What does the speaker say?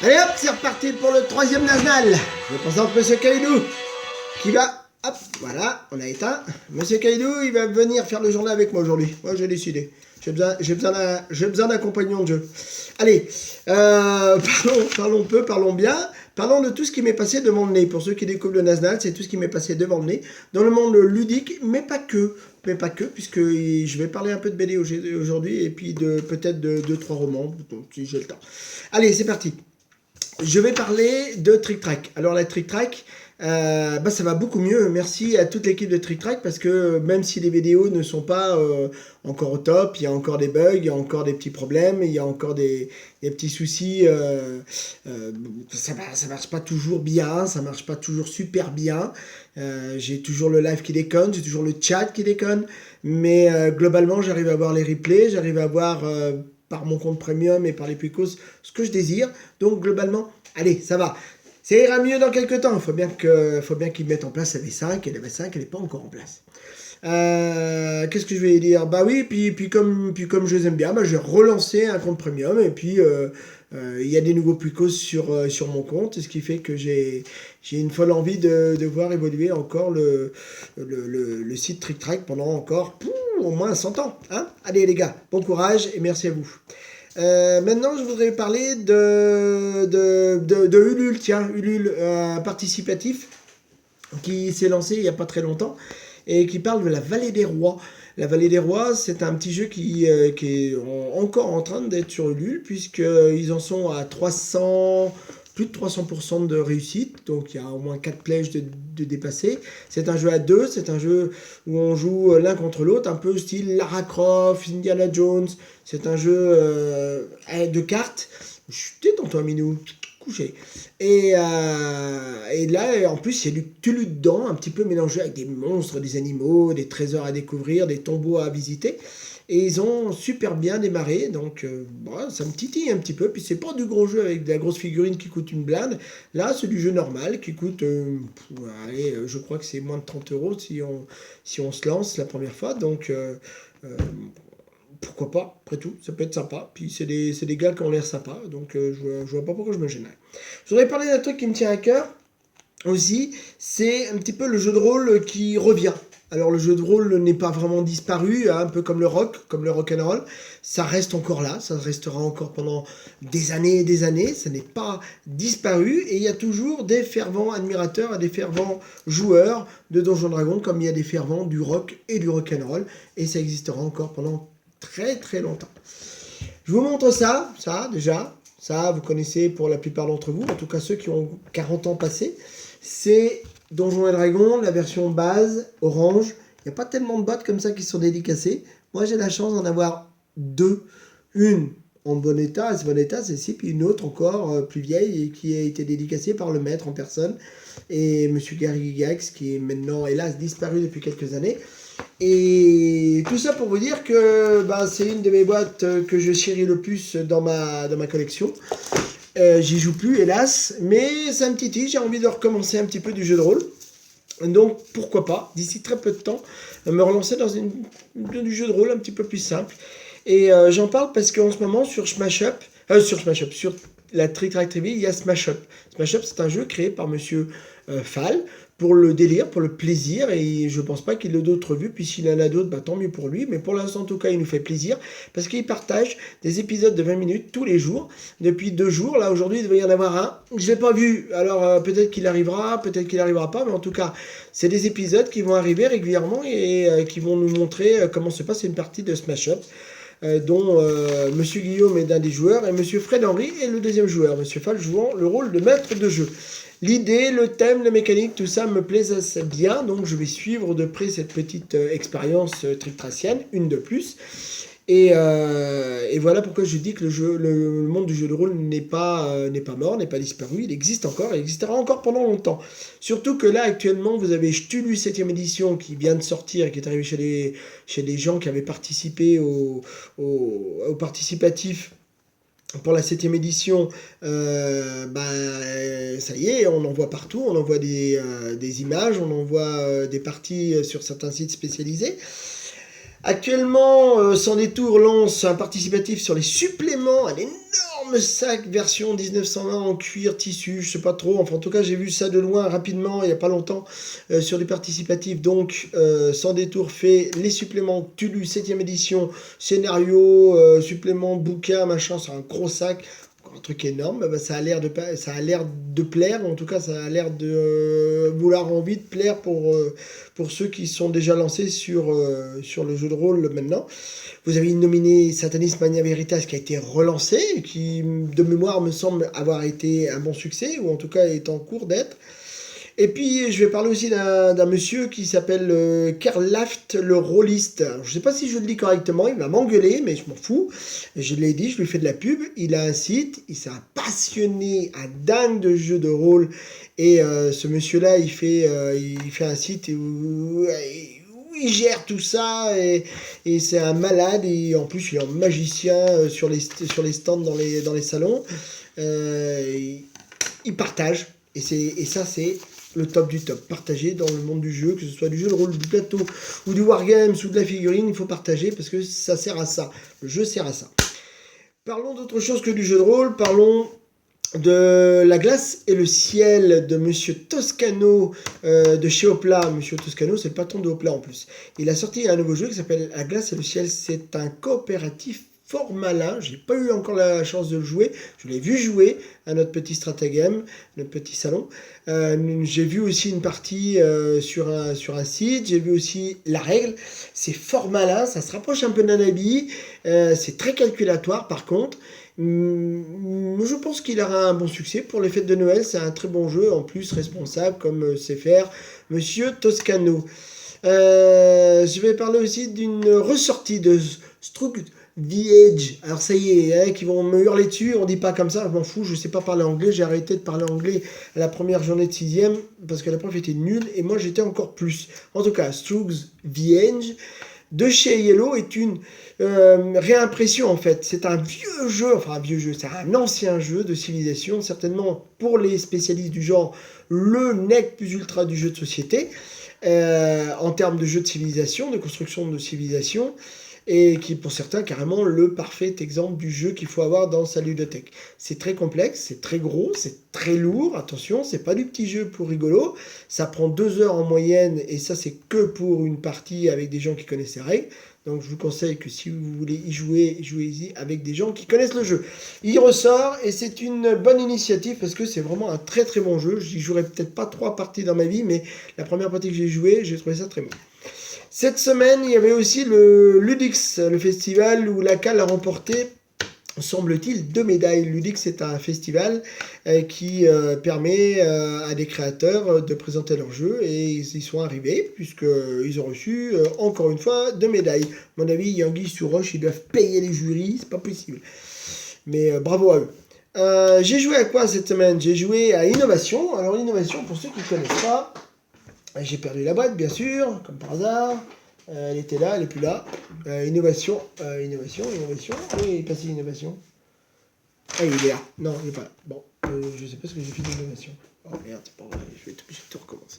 Allez hop, c'est reparti pour le troisième national. Je présente Monsieur Kaidou qui va... Hop, voilà, on a éteint. Monsieur Kaidou, il va venir faire le journal avec moi aujourd'hui. Moi, j'ai décidé. J'ai besoin d'un compagnon de jeu. Allez, parlons bien. Parlons de tout ce qui m'est passé devant le nez. Pour ceux qui découvrent le national, c'est tout ce qui m'est passé devant le nez. Dans le monde ludique, mais pas que. Puisque je vais parler un peu de BD aujourd'hui et puis peut-être de 2-3 romans, donc, si j'ai le temps. Allez, c'est parti. Je vais parler de Trick Track. Alors la Trick Track, ça va beaucoup mieux. Merci à toute l'équipe de Trick Track parce que même si les vidéos ne sont pas encore au top, il y a encore des bugs, il y a encore des petits problèmes, il y a encore des petits soucis. Ça marche pas toujours bien, ça marche pas toujours super bien. J'ai toujours le live qui déconne, j'ai toujours le chat qui déconne, mais globalement j'arrive à voir les replays, j'arrive à voir par mon compte premium et par les Picos ce que je désire. Donc globalement, allez, ça va. Ça ira mieux dans quelques temps. Il faut bien qu'ils mettent en place la V5 et la V5 elle n'est pas encore en place. Qu'est-ce que je vais dire? Bah oui, puis comme je les aime bien, je vais relancer un compte premium et puis il y a des nouveaux Picos sur mon compte, ce qui fait que j'ai une folle envie de voir évoluer encore le site Trick Track pendant encore au moins 100 ans. Hein, allez les gars, bon courage et merci à vous. Maintenant, je voudrais parler de Ulule, tiens, Ulule participatif, qui s'est lancé il n'y a pas très longtemps, et qui parle de la Vallée des Rois. La Vallée des Rois, c'est un petit jeu qui est encore en train d'être sur Ulule, puisqu'ils en sont à plus de 300% de réussite, donc il y a au moins 4 plèges de dépasser. C'est un jeu à deux, c'est un jeu où on joue l'un contre l'autre, un peu style Lara Croft, Indiana Jones. C'est un jeu de cartes. Détends-toi, Minou, couché. Et là, en plus, il y a du Cthulhu dedans, un petit peu mélangé avec des monstres, des animaux, des trésors à découvrir, des tombeaux à visiter. Et ils ont super bien démarré, donc ça me titille un petit peu. Puis c'est pas du gros jeu avec de la grosse figurine qui coûte une blinde. Là, c'est du jeu normal qui coûte, je crois que c'est moins de 30 € si on se lance la première fois. Donc pourquoi pas, après tout, ça peut être sympa. Puis c'est des gars qui ont l'air sympas, donc je vois pas pourquoi je me gênerais. Je voudrais parler d'un truc qui me tient à cœur aussi, c'est un petit peu le jeu de rôle qui revient. Alors le jeu de rôle n'est pas vraiment disparu, hein, un peu comme le rock'n'roll. Ça reste encore là, ça restera encore pendant des années et des années. Ça n'est pas disparu et il y a toujours des fervents admirateurs et des fervents joueurs de Donjons Dragons, comme il y a des fervents du rock et du rock'n'roll. Et ça existera encore pendant très très longtemps. Je vous montre ça déjà. Ça, vous connaissez pour la plupart d'entre vous, en tout cas ceux qui ont 40 ans passés. C'est Donjons et Dragons, la version base, orange. Il n'y a pas tellement de boîtes comme ça qui sont dédicacées. Moi, j'ai la chance d'en avoir deux. Une en bon état, celle-ci, puis une autre encore plus vieille et qui a été dédicacée par le maître en personne. Et Monsieur Gary Gygax, qui est maintenant, hélas, disparu depuis quelques années. Et tout ça pour vous dire que c'est une de mes boîtes que je chéris le plus dans ma collection. J'y joue plus, hélas, mais ça me titille, j'ai envie de recommencer un petit peu du jeu de rôle. Donc pourquoi pas, d'ici très peu de temps, me relancer dans du jeu de rôle un petit peu plus simple. Et j'en parle parce qu'en ce moment sur sur la Trick Track TV, il y a Smash Up. Smash Up, c'est un jeu créé par Monsieur Fall pour le délire, pour le plaisir, et je pense pas qu'il ait d'autres vues, puis s'il en a d'autres, tant mieux pour lui, mais pour l'instant en tout cas il nous fait plaisir, parce qu'il partage des épisodes de 20 minutes tous les jours, depuis 2 jours, là aujourd'hui il devait y en avoir un, je l'ai pas vu, alors peut-être qu'il arrivera pas, mais en tout cas c'est des épisodes qui vont arriver régulièrement et qui vont nous montrer comment se passe une partie de Smash Up. Dont Monsieur Guillaume est d'un des joueurs et Monsieur Fred Henry est le deuxième joueur, Monsieur Fall jouant le rôle de maître de jeu. L'idée, le thème, la mécanique, tout ça me plaît assez bien, donc je vais suivre de près cette petite expérience trick-tracienne, une de plus. Et voilà pourquoi je dis que le monde du jeu de rôle n'est pas mort, n'est pas disparu, il existe encore, il existera encore pendant longtemps. Surtout que là, actuellement, vous avez Cthulhu 7ème édition qui vient de sortir et qui est arrivé chez les gens qui avaient participé au participatif pour la 7ème édition. Ça y est, on en voit partout, on en voit des images, on en voit des parties sur certains sites spécialisés. Actuellement, Sans Détour lance un participatif sur les suppléments, un énorme sac version 1920 en cuir, tissu, je sais pas trop. Enfin, en tout cas, j'ai vu ça de loin rapidement, il y a pas longtemps, sur des participatifs. Donc, Sans Détour fait les suppléments Tulu 7ème édition, scénario, supplément, bouquin, machin, c'est un gros sac. Un truc énorme, bah, ça a l'air de plaire, en tout cas ça a l'air de vouloir envie de plaire pour ceux qui sont déjà lancés sur le jeu de rôle maintenant. Vous avez nominé Satanis Mania Veritas qui a été relancé, qui de mémoire me semble avoir été un bon succès, ou en tout cas est en cours d'être. Et puis, je vais parler aussi d'un monsieur qui s'appelle Karl Laft, le rôliste. Alors, je ne sais pas si je le dis correctement, il va m'engueuler, mais je m'en fous. Je l'ai dit, je lui fais de la pub. Il a un site, il s'est un passionné, un dingue de jeux de rôle. Et ce monsieur-là, il fait un site où il gère tout ça. Et c'est un malade. Et en plus, il est un magicien sur les stands dans les salons. Il partage. Et ça, c'est le top du top. Partager dans le monde du jeu, que ce soit du jeu de rôle, du plateau, ou du wargame, ou de la figurine, il faut partager parce que ça sert à ça. Le jeu sert à ça. Parlons d'autre chose que du jeu de rôle, parlons de La glace et le ciel de Monsieur Toscano de chez Hopla. Monsieur Toscano, c'est le patron de Hopla en plus. Il a sorti un nouveau jeu qui s'appelle La glace et le ciel. C'est un coopératif fort malin. J'ai pas eu encore la chance de le jouer. Je l'ai vu jouer à notre petit stratagème, notre petit salon. J'ai vu aussi une partie sur un site. J'ai vu aussi la règle. C'est fort malin. Ça se rapproche un peu d'Anabi. C'est très calculatoire par contre. Je pense qu'il aura un bon succès pour les fêtes de Noël. C'est un très bon jeu, en plus responsable comme sait faire Monsieur Toscano. Je vais parler aussi d'une ressortie de Strug The Edge. Alors ça y est, qui vont me hurler dessus, on dit pas comme ça, je m'en fous, je sais pas parler anglais, j'ai arrêté de parler anglais à la première journée de 6ème parce que la prof était nulle et moi j'étais encore plus. En tout cas, Strug The Edge de chez Yellow est une réimpression en fait. C'est un vieux jeu, c'est un ancien jeu de civilisation, certainement pour les spécialistes du genre, le nec plus ultra du jeu de société, en termes de jeu de civilisation, de construction de civilisation, et qui pour certains carrément le parfait exemple du jeu qu'il faut avoir dans sa ludothèque. C'est très complexe, c'est très gros, c'est très lourd, attention, c'est pas du petit jeu pour rigolo, ça prend 2 heures en moyenne et ça c'est que pour une partie avec des gens qui connaissent les règles. Donc je vous conseille que si vous voulez y jouer, jouez-y avec des gens qui connaissent le jeu. Il ressort et c'est une bonne initiative parce que c'est vraiment un très très bon jeu. J'y jouerai peut-être pas 3 parties dans ma vie, mais la première partie que j'ai jouée, j'ai trouvé ça très bon. Cette semaine, il y avait aussi le Ludix, le festival où la CAL a remporté, semble-t-il, 2 médailles. Ludix est un festival qui permet à des créateurs de présenter leurs jeux et ils y sont arrivés puisqu'ils ont reçu, encore une fois, 2 médailles. À mon avis, Yanguy sur Roche, ils doivent payer les jurys, c'est pas possible. Mais bravo à eux. J'ai joué à quoi cette semaine? J'ai joué à Innovation. Alors Innovation, pour ceux qui ne connaissent pas, j'ai perdu la boîte, bien sûr, comme par hasard. Elle était là, elle n'est plus là. Innovation. Oui, il est passé Innovation. Ah, il est là. Non, il n'est pas là. Bon, je ne sais pas ce que j'ai fait d'innovation. Oh merde, c'est pas vrai, je vais tout recommencer.